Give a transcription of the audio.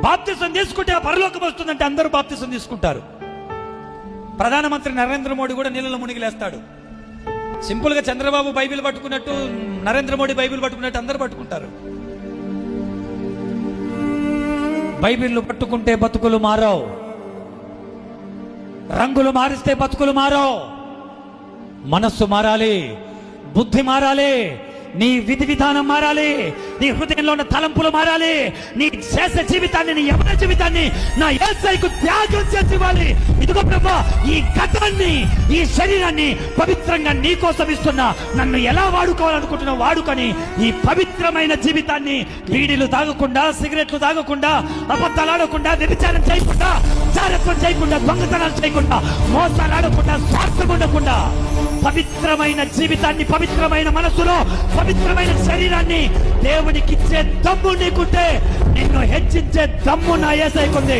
బాప్తిసం తీసుకుంటే ఆ పరలోకం వస్తుందంటే అందరూ బాప్తిసం తీసుకుంటారు. ప్రధానమంత్రి నరేంద్ర మోడీ కూడా నీళ్ళలో మునిగిలేస్తాడు. సింపుల్ గా చంద్రబాబు బైబిల్ పట్టుకున్నట్టు నరేంద్ర మోడీ బైబిల్ పట్టుకున్నట్టు అందరూ పట్టుకుంటారు. బైబిల్ పట్టుకుంటే బతుకులు మారవు, రంగులు మారిస్తే బతుకులు మారవు. మనస్సు మారాలి, బుద్ధి మారాలి, నీ విధి విధానం మారాలి, నీ హృదయంలో ఉన్న తలంపులు మారాలి, నీ శేష జీవితాన్ని, నీ యవన జీవితాన్ని నా యేసయ్యకు త్యాగం చేసి ఇవ్వాలి. ఇదిగో ప్రభువా, ఈ గతాన్ని, ఈ శరీరాన్ని పవిత్రంగా నీ కోసం ఇస్తున్నా, నన్ను ఎలా వాడుకోవాలనుకుంటున్నావు వాడుకొని ఈ పవిత్రమైన జీవితాన్ని బీడీలు తాగకుండా, సిగరెట్లు తాగకుండా, అబద్ధాలు ఆడకుండా, వ్యభిచారం చేయకుండా, చారత్వం చేయకుండా, దొంగతనాలు చేయకుండా, మోసాలు ఆడకుండా, స్వార్థం ఉండకుండా పవిత్రమైన జీవితాన్ని, పవిత్రమైన మనసులో పవిత్రమైన శరీరాన్ని దేవునికి ఇచ్చే దమ్ము నీకుంటే నిన్ను హెచ్చించే దమ్ము నా యేసయ్యకుంది.